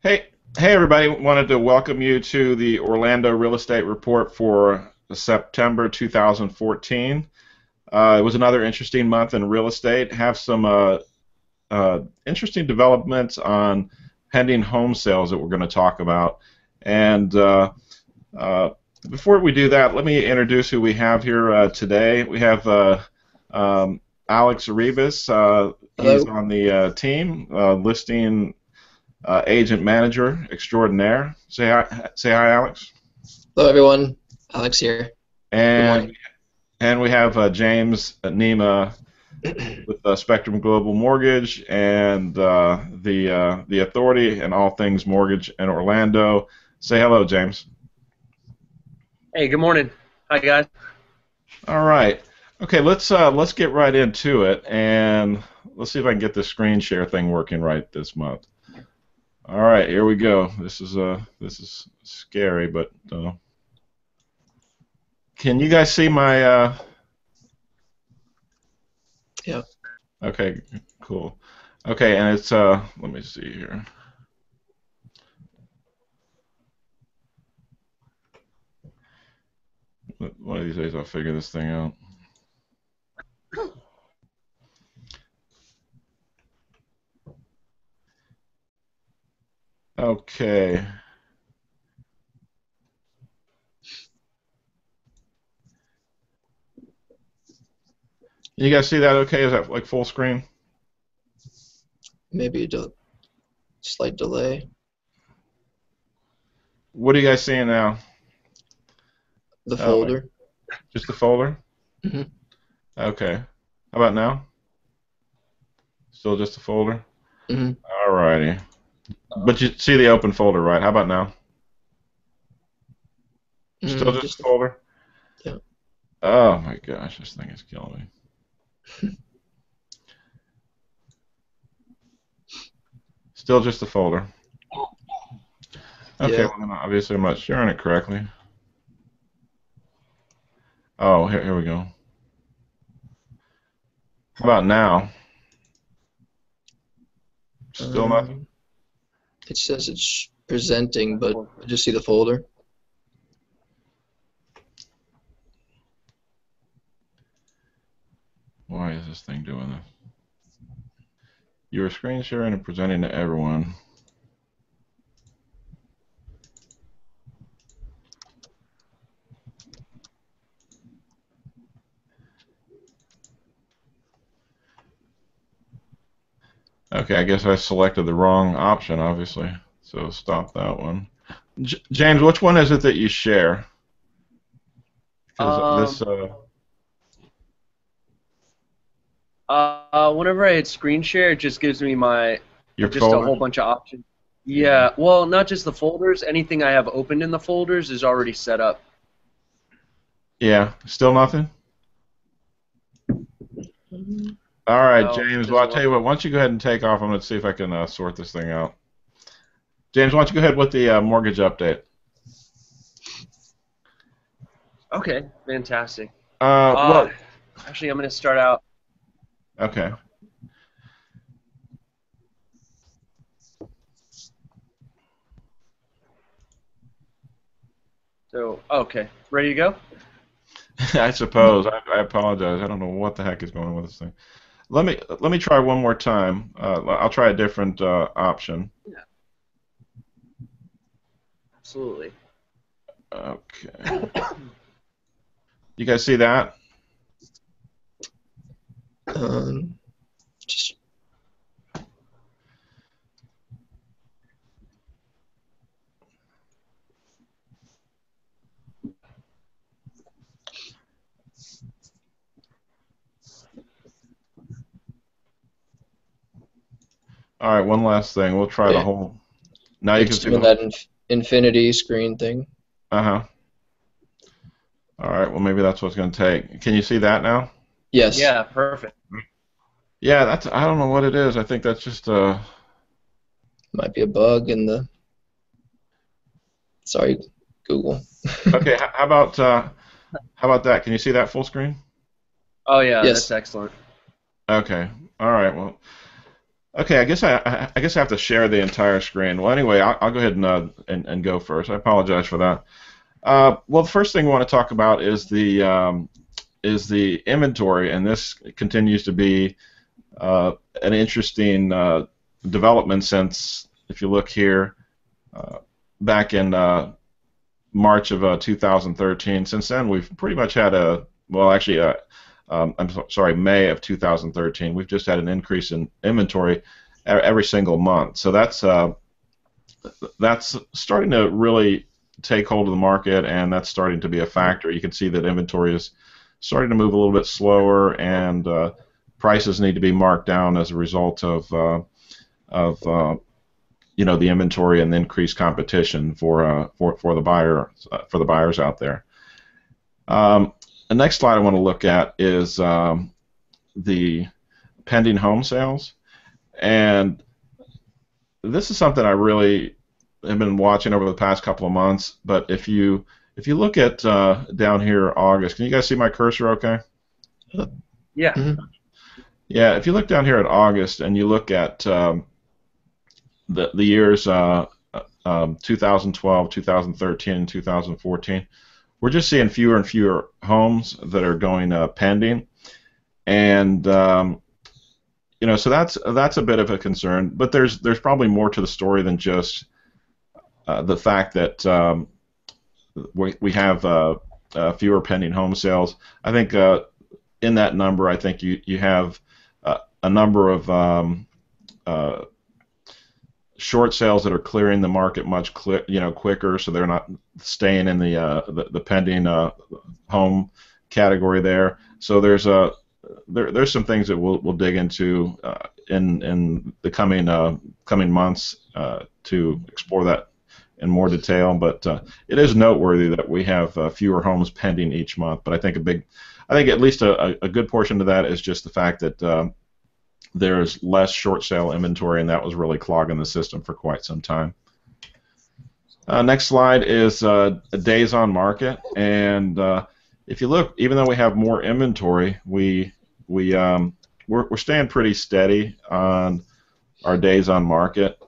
Hey, everybody! Wanted to welcome you to the Orlando Real Estate Report for September 2014. It was another interesting month in real estate. Have some interesting developments on pending home sales that we're going to talk about. And uh, before we do that, let me introduce who we have here today. We have Alex Arribas. He's Hello. on the team, listing agent manager extraordinaire. Say hi, Alex. Hello, everyone. Alex here. Good morning. And we have James Nima with Spectrum Global Mortgage and the authority and all things mortgage in Orlando. Say hello, James. Hey, good morning. Hi, guys. All right. Okay, let's get right into it, and let's see if I can get this screen share thing working right this month. All right, here we go. This is scary, but can you guys see my? Yeah. Okay, cool. Okay, and it's let me see here. One of these days I'll figure this thing out. Okay. You guys see that okay? Is that like full screen? Maybe a slight delay. What are you guys seeing now? The Oh, folder. just the folder? hmm Okay. How about now? Still just the folder? hmm All righty. But you see the open folder, right? How about now? Still just Just the folder? yeah. Oh my gosh, this thing is killing me. Still just the folder. Okay, Yeah. well then obviously I'm not sharing it correctly. Oh, here we go. How about now? Still nothing? Um, it says it's presenting, but I just see the folder. Why is this thing doing this? You are screen sharing and presenting to everyone. Okay, I guess I selected the wrong option, obviously. So stop that one. James, which one is it that you share? Because this, Um, whenever I hit screen share, it just gives me your just a folder? whole bunch of options. Yeah. Yeah, well, not just the folders. Anything I have opened in the folders is already set up. Yeah, still nothing? Mhm. All right, No, it James. Well, I'll doesn't tell look. you what. Why don't you go ahead and take off? I'm going to see if I can sort this thing out. James, why don't you go ahead with the mortgage update? Okay, fantastic. Well, Actually, I'm going to start out. okay. So, okay, ready to go? I suppose. I apologize. I don't know what the heck is going on with this thing. Let me try one more time. I'll try a different option. Yeah, absolutely. Okay. You guys see that? Um, just All right. One last thing. We'll try the yeah. whole. Now you can It's see the doing whole. that infinity screen thing. Uh-huh. All right. Well, maybe that's what's going to take. Can you see that now? Yes. Yeah, perfect. Yeah. That's. I don't know what it is. I think that's just Might be a bug in the. Sorry, Google. Okay. How about that? Can you see that full screen? Oh, yeah, that's Yes. excellent. Okay. All right. Well. Okay, I guess I have to share the entire screen. Well, anyway, I'll go ahead and go first. I apologize for that. Well, the first thing we want to talk about is the inventory, and this continues to be an interesting development since, if you look here, back in March of 2013. Since then, we've pretty much had sorry, May of 2013. We've just had an increase in inventory every single month. So that's starting to really take hold of the market, and that's starting to be a factor. You can see that inventory is starting to move a little bit slower, and prices need to be marked down as a result of the inventory and the increased competition for the buyers out there. The next slide I want to look at is the pending home sales, and this is something I really have been watching over the past couple of months. But if you look at down here, August, can you guys see my cursor? Okay. Yeah. Mm-hmm. Yeah. If you look down here at August and you look at the years 2012, 2013, and 2014, we're just seeing fewer and fewer homes that are going pending, and so that's a bit of a concern. But there's probably more to the story than just the fact that we have fewer pending home sales. I think in that number, I think you have a number of short sales that are clearing the market much quicker, so they're not staying in the pending home category there. So there's some things that we'll dig into in the coming months to explore that in more detail. But it is noteworthy that we have fewer homes pending each month. But I think at least a good portion of that is just the fact that there's less short sale inventory, and that was really clogging the system for quite some time. Next slide is days on market, and if you look, even though we have more inventory, we're staying pretty steady on our days on market,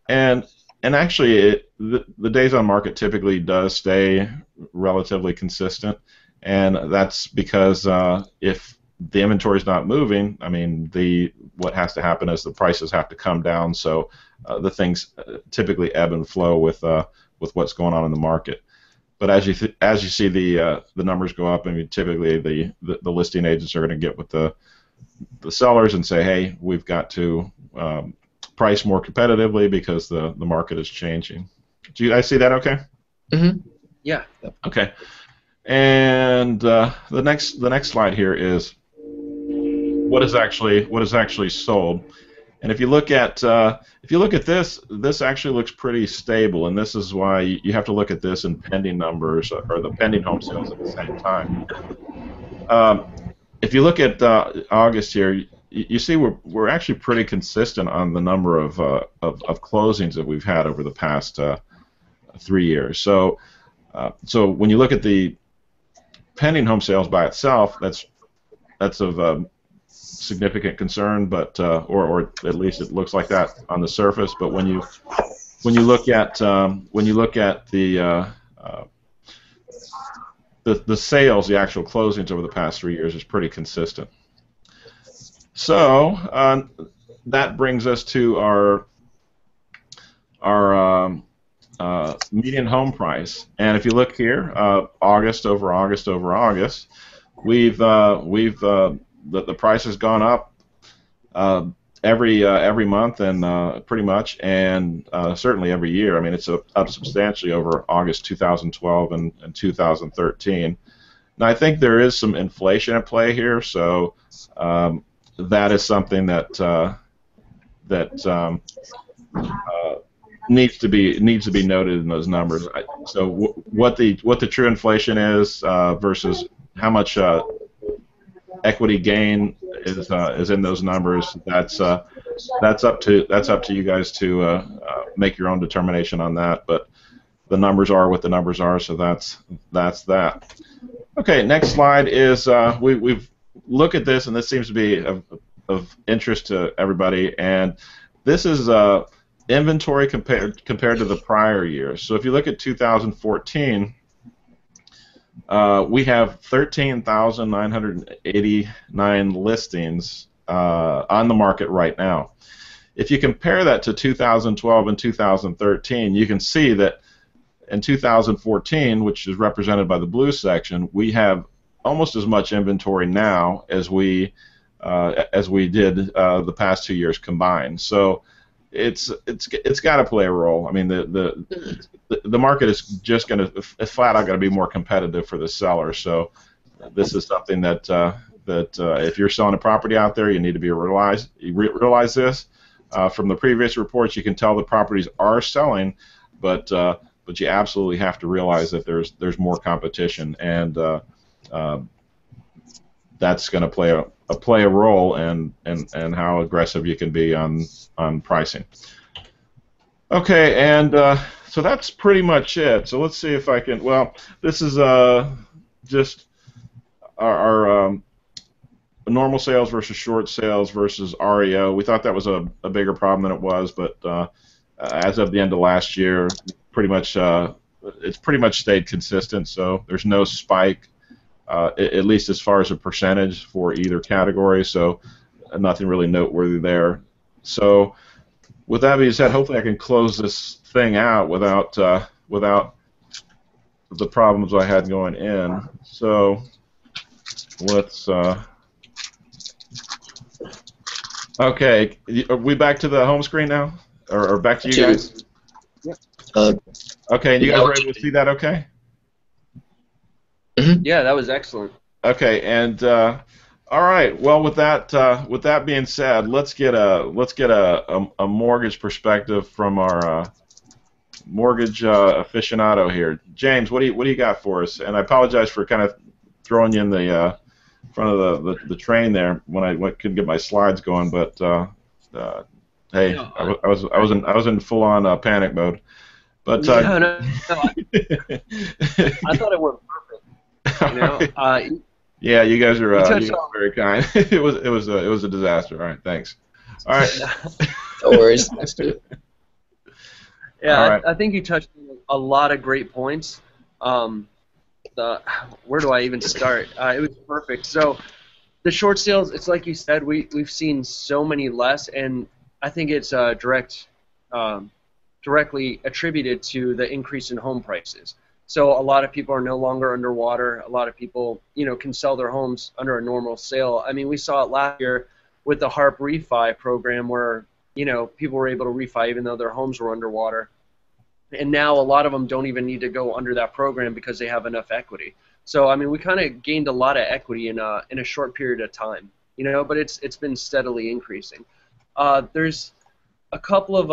and actually the days on market typically does stay relatively consistent, and that's because if the inventory is not moving, I mean, what has to happen is the prices have to come down. So the things typically ebb and flow with what's going on in the market. But as you see the numbers go up, I mean, typically the listing agents are going to get with the sellers and say, hey, we've got to price more competitively because the market is changing. Do you guys see that? Okay. Mm-hmm. Yeah. Okay. And the next slide here is what is actually sold. And if you look at this actually looks pretty stable, and this is why you have to look at this in pending numbers or the pending home sales at the same time. If you look at August here, you see we're actually pretty consistent on the number of closings that we've had over the past 3 years. So when you look at the pending home sales by itself, that's of significant concern, but or at least it looks like that on the surface. But when you look at the sales, the actual closings over the past 3 years is pretty consistent. So that brings us to our median home price. And if you look here, August over August over August, the price has gone up every month, and pretty much, and certainly every year. I mean, it's up substantially over August 2012 and 2013. Now, I think there is some inflation at play here, so that is something that needs to be noted in those numbers. So what the true inflation is versus how much equity gain is in those numbers. That's up to you guys to make your own determination on that. But the numbers are what the numbers are, so that's that. Okay, next slide is we've looked at this, and this seems to be of interest to everybody. And this is inventory compared to the prior year. So if you look at 2014, we have 13,989 listings on the market right now. If you compare that to 2012 and 2013, you can see that in 2014, which is represented by the blue section, we have almost as much inventory now as we did the past 2 years combined. So it's got to play a role. I mean, the market is just going to flat out going to be more competitive for the seller. So this is something that if you're selling a property out there, you need to realize this. From the previous reports, you can tell the properties are selling, but you absolutely have to realize that there's more competition, and that's going to play a role in how aggressive you can be on pricing. Okay, and so that's pretty much it. So let's see if I can. Well, this is just our normal sales versus short sales versus REO. We thought that was a bigger problem than it was, but as of the end of last year, it's pretty much stayed consistent. So there's no spike, at least as far as a percentage for either category. So nothing really noteworthy there. So with that being said, hopefully I can close this thing out without the problems I had going in. So let's. Okay, are we back to the home screen now, or back to you guys? Okay, and you guys were able to see that? Okay. Yeah, that was excellent. Okay, and all right. Well, with that being said, let's get a mortgage perspective from our mortgage aficionado here. James, what do you got for us? And I apologize for kind of throwing you in the front of the train there when I couldn't get my slides going, but hey, I was in full on panic mode. But no. I thought it went perfect. You know, yeah, you guys are very kind. it was a disaster. All right, thanks. All right. No worries. Yeah, All right. I think you touched on a lot of great points. Where do I even start? It was perfect. So the short sales, it's like you said, we've seen so many less, and I think it's directly attributed to the increase in home prices. So a lot of people are no longer underwater. A lot of people, can sell their homes under a normal sale. I mean, we saw it last year with the HARP refi program where, people were able to refi even though their homes were underwater. And now a lot of them don't even need to go under that program because they have enough equity. So, I mean, we kind of gained a lot of equity in a short period of time, but it's been steadily increasing. There's a couple of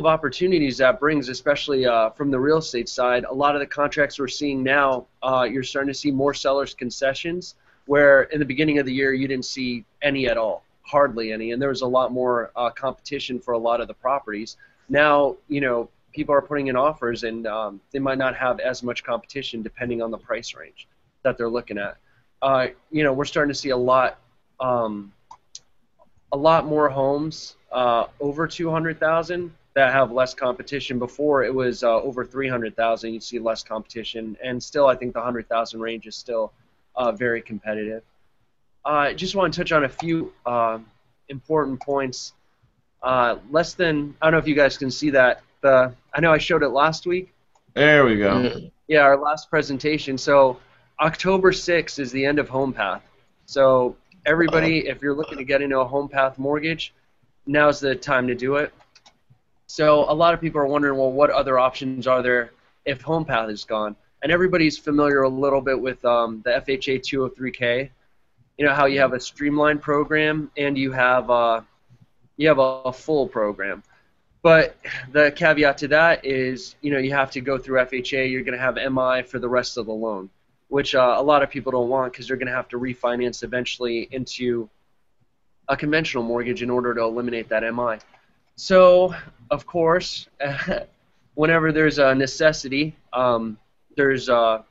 opportunities that brings, especially from the real estate side. A lot of the contracts we're seeing now, you're starting to see more sellers' concessions, where in the beginning of the year you didn't see any at all, hardly any, and there was a lot more competition for a lot of the properties. Now, people are putting in offers, and they might not have as much competition depending on the price range that they're looking at. We're starting to see a lot more homes over 200,000 that have less competition. Before it was over 300,000, you'd see less competition, and still I think the 100,000 range is still very competitive. I just want to touch on a few important points. I don't know if you guys can see that. I know I showed it last week. There we go. Yeah, our last presentation. So October 6th is the end of HomePath. So everybody, if you're looking to get into a HomePath mortgage, now's the time to do it. So a lot of people are wondering, well, what other options are there if HomePath is gone? And everybody's familiar a little bit with the FHA 203K. You know how you have a streamlined program and you have a full program. But the caveat to that is, you have to go through FHA. You're going to have MI for the rest of the loan, which a lot of people don't want because they're going to have to refinance eventually into a conventional mortgage in order to eliminate that MI. So, of course, whenever there's a necessity, there's what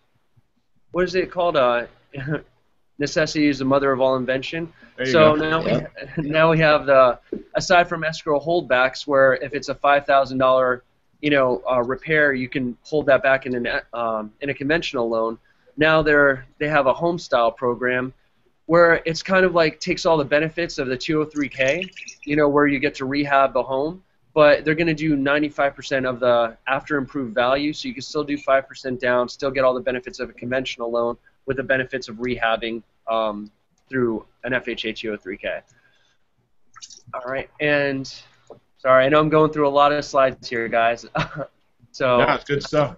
is it called? necessity is the mother of all invention. There you So go. now we have the, aside from escrow holdbacks, where if it's a $5,000 repair, you can hold that back in a conventional loan. Now they have a home style program where it's kind of like takes all the benefits of the 203K, where you get to rehab the home, but they're going to do 95% of the after improved value, so you can still do 5% down, still get all the benefits of a conventional loan with the benefits of rehabbing through an FHA 203K. All right, and sorry, I know I'm going through a lot of slides here, guys. So Yeah, it's good stuff.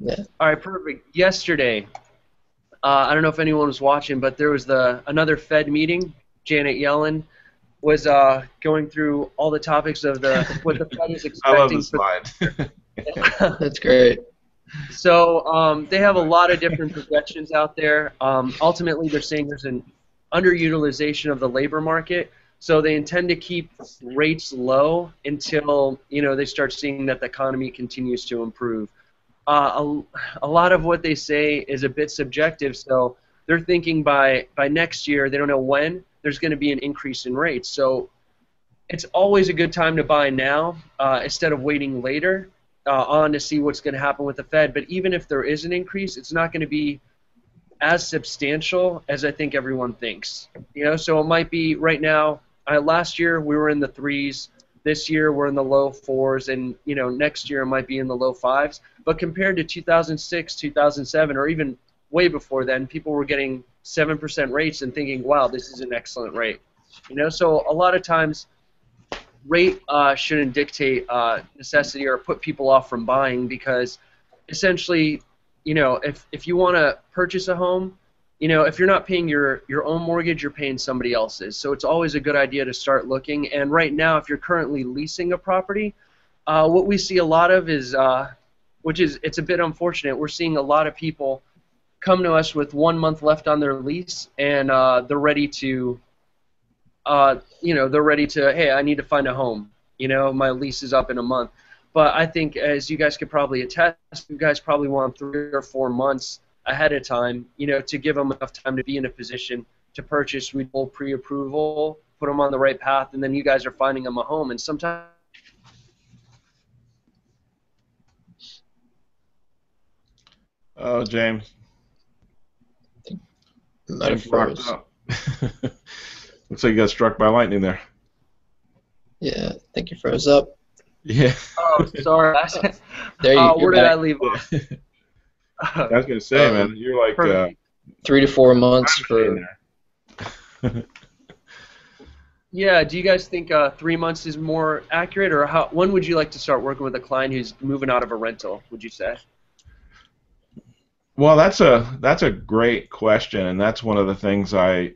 Yeah. All right, perfect. Yesterday, I don't know if anyone was watching, but there was another Fed meeting. Janet Yellen was going through all the topics of what the Fed is expecting. I love the slide. That's great. So they have a lot of different projections out there. Ultimately, they're saying there's an underutilization of the labor market, so they intend to keep rates low until they start seeing that the economy continues to improve. A lot of what they say is a bit subjective, so they're thinking by next year, they don't know when, there's going to be an increase in rates. So it's always a good time to buy now instead of waiting later on to see what's going to happen with the Fed. But even if there is an increase, it's not going to be as substantial as I think everyone thinks. So it might be right now, last year we were in the 3s. This year we're in the low 4s, and next year it might be in the low 5s. But compared to 2006, 2007, or even way before then, people were getting 7% rates and thinking, "Wow, this is an excellent rate." So a lot of times, rate shouldn't dictate necessity or put people off from buying, because essentially, if you want to purchase a home, if you're not paying your own mortgage, you're paying somebody else's. So it's always a good idea to start looking. And right now, if you're currently leasing a property, what we see a lot of is, it's a bit unfortunate, we're seeing a lot of people come to us with 1 month left on their lease, and they're ready to, hey, I need to find a home. My lease is up in a month. But I think, as you guys could probably attest, you guys probably want 3 or 4 months ahead of time, to give them enough time to be in a position to purchase. We pull pre-approval, put them on the right path, and then you guys are finding them a home. And sometimes. Oh, James. Might have froze. Looks like you got struck by lightning there. Yeah, I think you froze up. Yeah. Oh, sorry. There you where did I leave off? I was going to say, man, you're like 3 to 4 months for. Yeah, do you guys think 3 months is more accurate, or when would you like to start working with a client who's moving out of a rental, would you say? Well, that's a great question, and that's one of the things I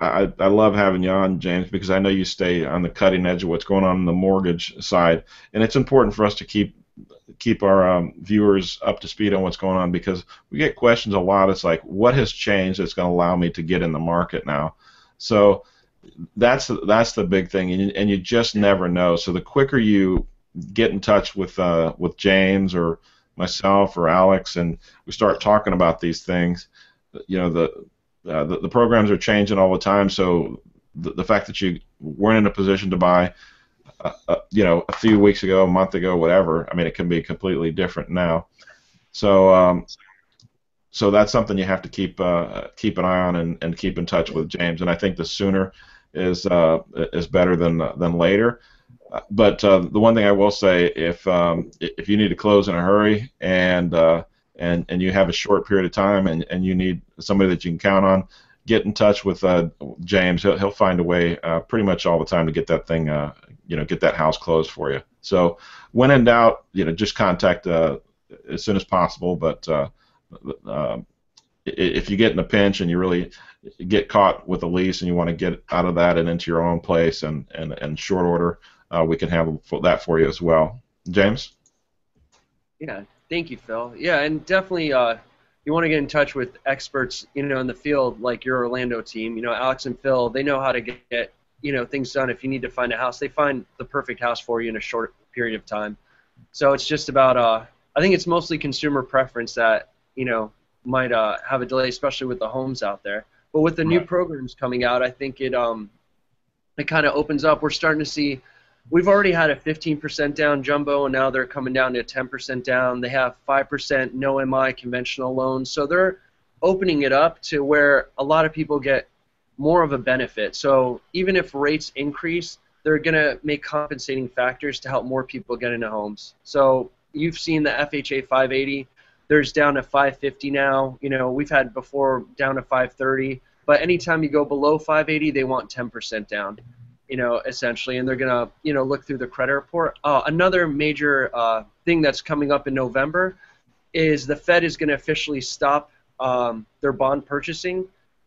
love having you on, James, because I know you stay on the cutting edge of what's going on the mortgage side, and it's important for us to keep our viewers up to speed on what's going on, because we get questions a lot. It's like, what has changed that's going to allow me to get in the market now? So that's the big thing, and you just never know. So the quicker you get in touch with James or myself or Alex, and we start talking about these things, the programs are changing all the time. So the fact that you weren't in a position to buy a few weeks ago, a month ago, whatever, I mean, it can be completely different now. So so that's something you have to keep an eye on and keep in touch with James. And I think the sooner is better than later. But the one thing I will say, if you need to close in a hurry and you have a short period of time and you need somebody that you can count on, get in touch with James. He'll find a way pretty much all the time to get that thing, get that house closed for you. So when in doubt, just contact as soon as possible. But if you get in a pinch and you really get caught with a lease and you want to get out of that and into your own place and short order, we can handle that for you as well. James? Yeah, thank you, Phil. Yeah, and definitely you want to get in touch with experts, in the field, like your Orlando team. Alex and Phil, they know how to get things done. If you need to find a house, they find the perfect house for you in a short period of time. So it's just about I think it's mostly consumer preference that might have a delay, especially with the homes out there. But with the new programs coming out, I think it kind of opens up. We're starting to see, we've already had a 15% down jumbo, and now they're coming down to 10% down. They have 5% no MI conventional loans. So they're opening it up to where a lot of people get more of a benefit. So even if rates increase, they're going to make compensating factors to help more people get into homes. So you've seen the FHA 580. There's down to 550 now. You know, we've had before down to 530. But anytime you go below 580, they want 10% down, you know, essentially. And they're going to, you know, look through the credit report. Another major thing that's coming up in November is the Fed is going to officially stop their bond purchasing.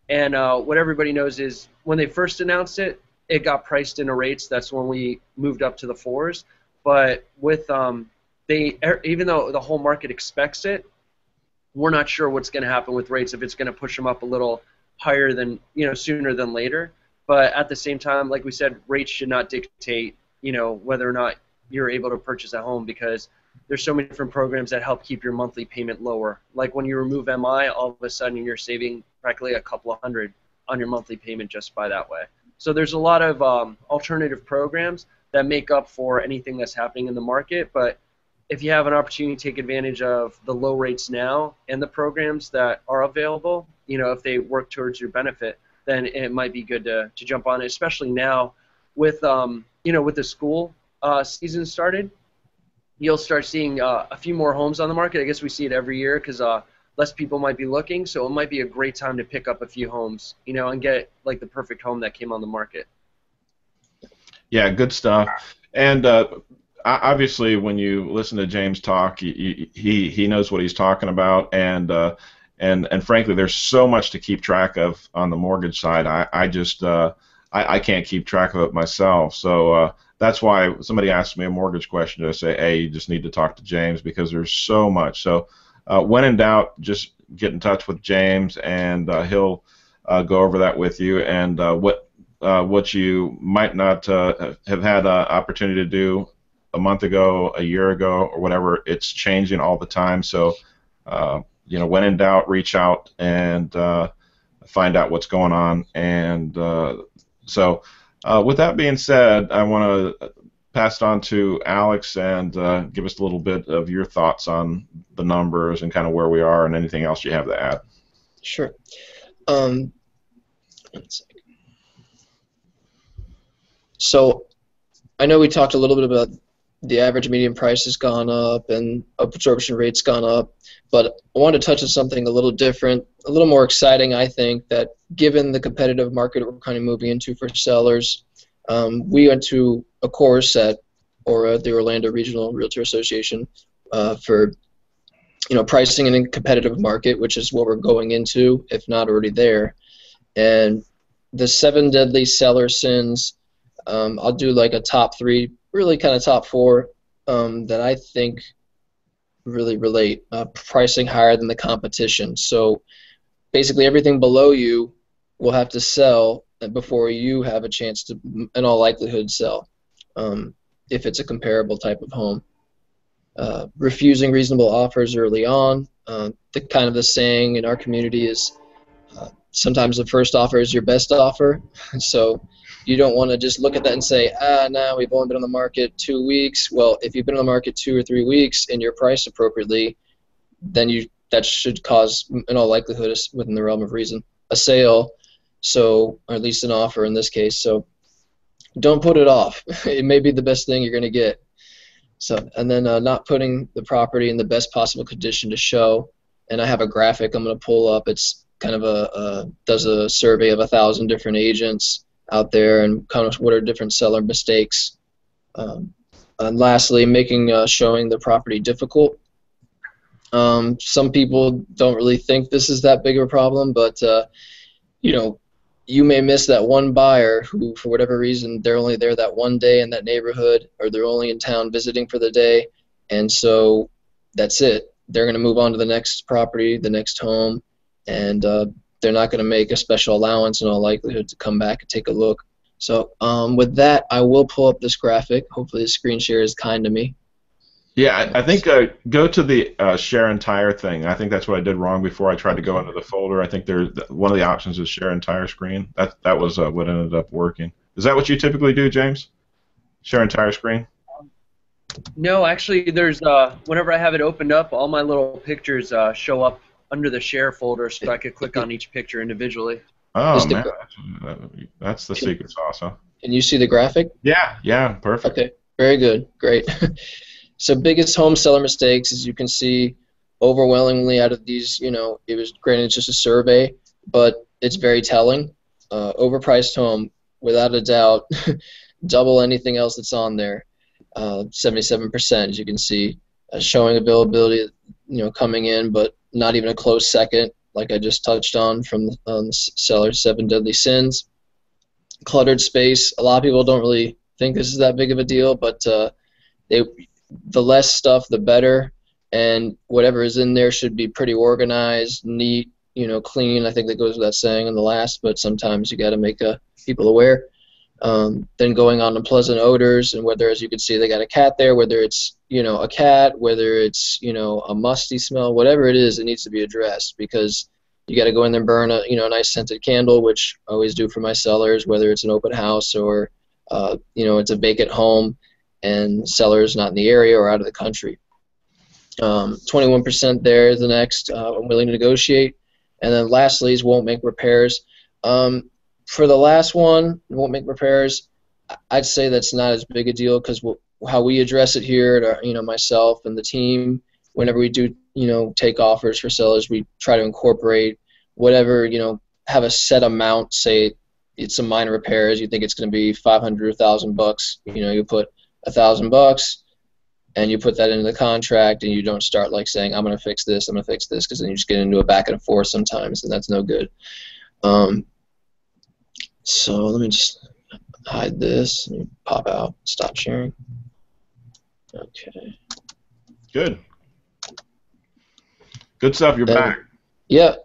And what everybody knows is when they first announced it, it got priced into rates. That's when we moved up to the 4s. But with even though the whole market expects it, we're not sure what's going to happen with rates, if it's going to push them up a little higher than, you know, sooner than later. But at the same time, like we said, rates should not dictate, you know, whether or not you're able to purchase a home, because there's so many different programs that help keep your monthly payment lower. Like when you remove MI, all of a sudden you're saving practically a couple of hundred on your monthly payment just by that way. So there's a lot of alternative programs that make up for anything that's happening in the market. But if you have an opportunity to take advantage of the low rates now and the programs that are available, you know, if they work towards your benefit, then it might be good to jump on it, especially now with, you know, with the school season started. You'll start seeing a few more homes on the market. I guess we see it every year because less people might be looking, so it might be a great time to pick up a few homes, you know, and get like the perfect home that came on the market. Yeah, good stuff. And obviously, when you listen to James talk, he knows what he's talking about, and frankly, there's so much to keep track of on the mortgage side. I just I can't keep track of it myself. So that's why somebody asks me a mortgage question, I say, hey, you just need to talk to James, because there's so much. So when in doubt, just get in touch with James, and he'll go over that with you, and what you might not have had an opportunity to do a month ago, a year ago, or whatever. It's changing all the time. So you know, when in doubt, reach out and find out what's going on. And so with that being said, I want to pass it on to Alex and give us a little bit of your thoughts on the numbers and kind of where we are, and anything else you have to add. Sure. One second. So I know we talked a little bit about the average median price has gone up and absorption rate's gone up, but I want to touch on something a little different, a little more exciting, I think, that given the competitive market we're kind of moving into for sellers, we went to a course at the Orlando Regional Realtor Association for, you know, pricing in a competitive market, which is what we're going into, if not already there. And the 7 deadly seller sins, I'll do like a top 3, really kind of top 4 that I think really relate. Pricing higher than the competition. So basically everything below you will have to sell before you have a chance to, in all likelihood, sell, if it's a comparable type of home. Refusing reasonable offers early on. The saying in our community is sometimes the first offer is your best offer. So you don't want to just look at that and say, no, we've only been on the market 2 weeks. Well, if you've been on the market 2 or 3 weeks and you're priced appropriately, then that should cause, in all likelihood, within the realm of reason, a sale, so, or at least an offer in this case. So don't put it off. It may be the best thing you're going to get. So, and then not putting the property in the best possible condition to show. And I have a graphic I'm going to pull up. It's kind of does a survey of 1,000 different agents out there, and kind of what are different seller mistakes. And lastly, showing the property difficult. Some people don't really think this is that big of a problem, but you know, you may miss that one buyer who, for whatever reason, they're only there that one day in that neighborhood, or they're only in town visiting for the day, and so that's it. They're going to move on to the next property, the next home, and they're not going to make a special allowance in all likelihood to come back and take a look. So with that, I will pull up this graphic. Hopefully the screen share is kind to me. Yeah, I think go to the share entire thing. I think that's what I did wrong before I tried to go into the folder. I think one of the options is share entire screen. That was what ended up working. Is that what you typically do, James? Share entire screen? No, actually, there's whenever I have it opened up, all my little pictures show up under the share folder, so I could click on each picture individually. Oh Is man, that's the secret sauce, huh? can you see the graphic? Yeah, perfect. Okay, very good, great. So biggest home seller mistakes, as you can see, overwhelmingly out of these, it was granted it's just a survey, but it's very telling. Overpriced home, without a doubt, double anything else that's on there. 77%, as you can see, showing availability, coming in, but not even a close second, like I just touched on from the seller's 7 deadly sins. Cluttered space. A lot of people don't really think this is that big of a deal, but the less stuff, the better, and whatever is in there should be pretty organized, neat, clean. I think that goes without saying in the last, but sometimes you got to make people aware. Then going on to pleasant odors, and whether, as you can see, they got a cat there, whether it's a cat, whether it's a musty smell, whatever it is, it needs to be addressed, because you got to go in there and burn a nice scented candle, which I always do for my sellers, whether it's an open house or it's a vacant home and sellers not in the area or out of the country. 21% there is the next. I'm willing to negotiate. And then lastly is won't make repairs. For the last one, won't make repairs, I'd say that's not as big a deal, because how we address it here at our, myself and the team, whenever we do take offers for sellers, we try to incorporate whatever, have a set amount. Say it's some minor repairs, you think it's going to be $500 or $1,000, you put $1,000 and you put that into the contract, and you don't start like saying I'm going to fix this, because then you just get into a back and forth sometimes, and that's no good. So let me just hide this. Let me pop out. Stop sharing. Okay. Good stuff. You're back. Yeah.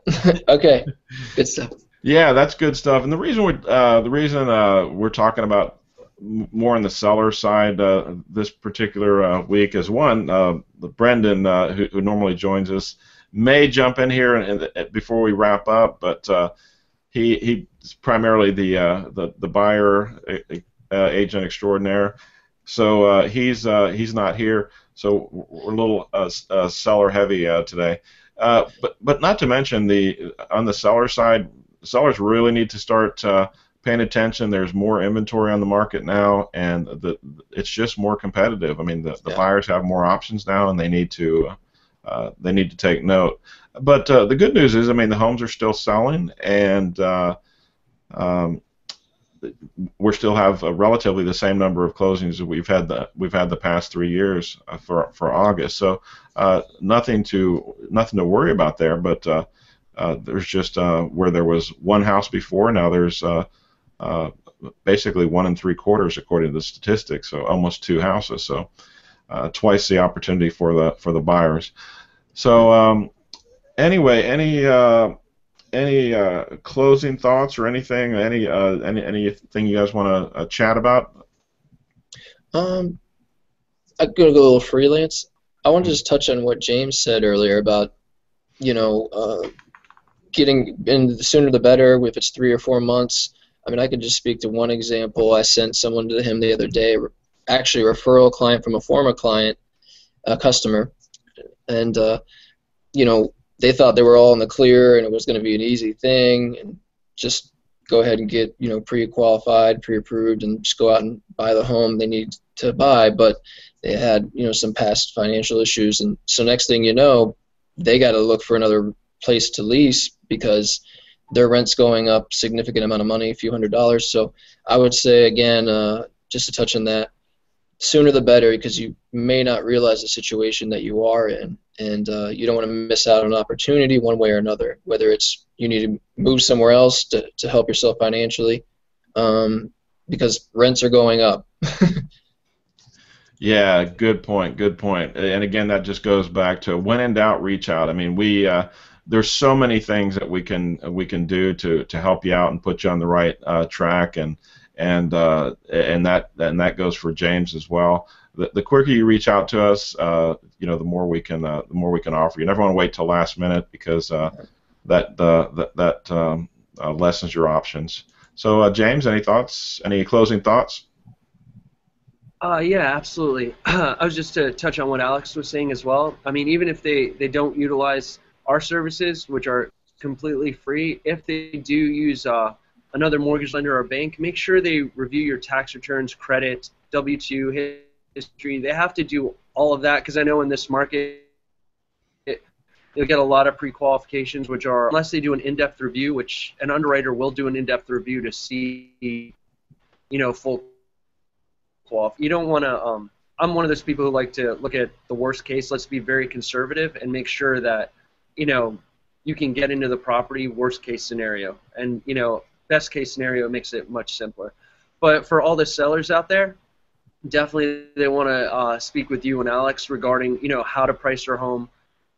Okay. Good stuff. Yeah, that's good stuff. And the reason we're talking about more on the seller side this particular week is one, Brendan, who normally joins us, may jump in here and before we wrap up, but he's primarily the buyer agent extraordinaire, so he's not here. So we're a little seller heavy today. But not to mention on the seller side, sellers really need to start paying attention. There's more inventory on the market now, and it's just more competitive. I mean, the buyers have more options now, and they need to take note. But the good news is, I mean, the homes are still selling, and we still have relatively the same number of closings that we've had the past 3 years for August. So nothing to worry about there. But there's just where there was one house before, now there's basically 1 3/4 according to the statistics. So almost 2 houses. So twice the opportunity for the buyers. So anyway, any closing thoughts or anything? Anything you guys want to chat about? I'm gonna go a little freelance. I want to just touch on what James said earlier about getting in the sooner the better. If it's 3 or 4 months, I mean, I could just speak to one example. I sent someone to him the other day, actually a referral client from a former client, a customer, and they thought they were all in the clear and it was going to be an easy thing, and just go ahead and get pre-qualified, pre-approved, and just go out and buy the home they need to buy. But they had some past financial issues, and so next thing you know, they got to look for another place to lease because their rent's going up significant amount of money, a few $100s. So I would say again, just to touch on that, sooner the better, because you may not realize the situation that you are in, and you don't want to miss out on an opportunity one way or another, whether it's you need to move somewhere else to help yourself financially, because rents are going up. Yeah, good point. And again, that just goes back to when in doubt, reach out. I mean, there's so many things that we can do to help you out and put you on the right track, and that goes for James as well. the quicker you reach out to us, you know, the more we can offer. You never want to wait till last minute because that lessens your options. So, James, any thoughts? Any closing thoughts? Yeah, absolutely. I was just to touch on what Alex was saying as well. I mean, even if they don't utilize our services, which are completely free, if they do use another mortgage lender or bank, make sure they review your tax returns, credit, W-2 history. They have to do all of that because I know in this market you'll get a lot of pre-qualifications, which are, unless they do an in-depth review, which an underwriter will do an in-depth review to see, you know, full qualif. You don't want to. I'm one of those people who like to look at the worst case. Let's be very conservative and make sure that, you know, you can get into the property worst case scenario, and you know, best case scenario makes it much simpler. But for all the sellers out there, definitely they want to speak with you and Alex regarding, you know, how to price their home,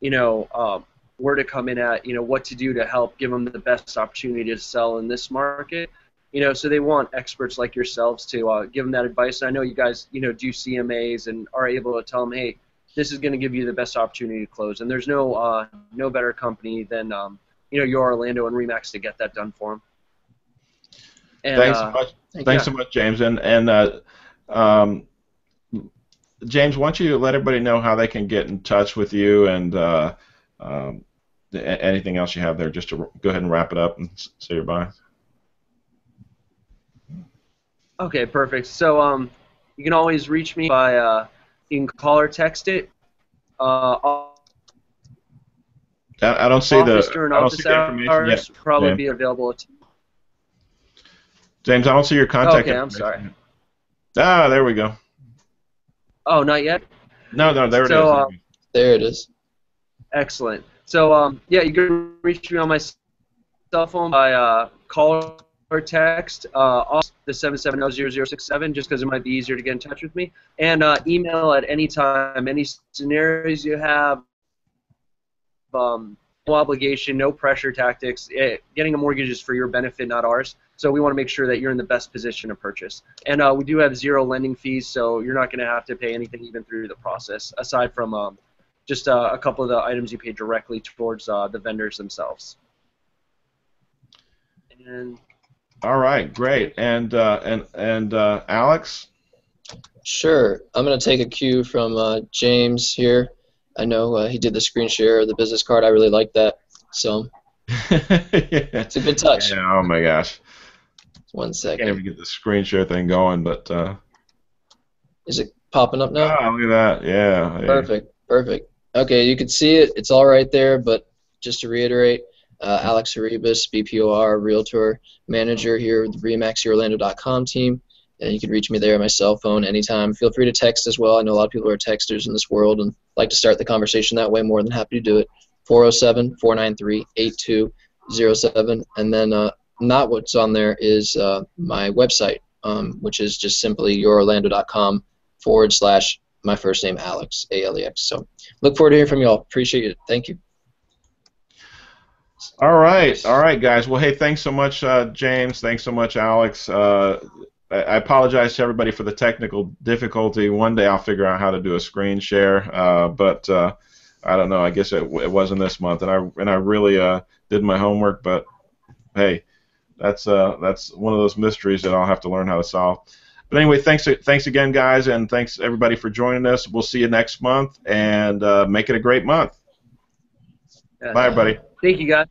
you know, where to come in at, you know, what to do to help give them the best opportunity to sell in this market. You know, so they want experts like yourselves to give them that advice. And I know you guys, you know, do CMAs and are able to tell them, hey, this is going to give you the best opportunity to close. And there's no better company than, you know, Your Orlando and RE/MAX to get that done for them. And, Thanks so much. Thanks so much, James. And James, why don't you let everybody know how they can get in touch with you and anything else you have there, just to go ahead and wrap it up and say your bye. Okay, perfect. So you can always reach me by you can call or text it. I don't see the information yet. Probably James. be available. James, I don't see your contact Okay, information. I'm sorry. Ah, there we go. Oh, not yet? No, there it is. There it is. Excellent. So yeah, you can reach me on my cell phone by call or text off the 770-0067, just because it might be easier to get in touch with me, and email at any time. Any scenarios you have, no obligation, no pressure tactics. Getting a mortgage is for your benefit, not ours. So we want to make sure that you're in the best position to purchase. And we do have 0 lending fees, so you're not going to have to pay anything even through the process, aside from just a couple of the items you pay directly towards the vendors themselves. And all right, great. And Alex? Sure. I'm going to take a cue from James here. I know he did the screen share of the business card. I really like that. So it's a good touch. Yeah, oh my gosh. 1 second. I can't even get the screen share thing going, but is it popping up now? Oh, look at that. Yeah. Perfect. Perfect. Okay, you can see it. It's all right there, but just to reiterate, Alex Haribas, BPOR, Realtor Manager here with the RE/MAX YourOrlando.com team. And you can reach me there on my cell phone anytime. Feel free to text as well. I know a lot of people are texters in this world and like to start the conversation that way. More than happy to do it. 407-493-8207. And then not what's on there is my website, which is just simply YourOrlando.com / my first name, Alex, A-L-E-X. So look forward to hearing from you all. Appreciate it. Thank you. All right, guys. Well, hey, thanks so much, James. Thanks so much, Alex. I apologize to everybody for the technical difficulty. One day I'll figure out how to do a screen share, but I don't know. I guess it wasn't this month, and I really did my homework. But hey, that's one of those mysteries that I'll have to learn how to solve. But anyway, thanks again, guys, and thanks everybody for joining us. We'll see you next month, and make it a great month. Bye, everybody. Thank you, guys.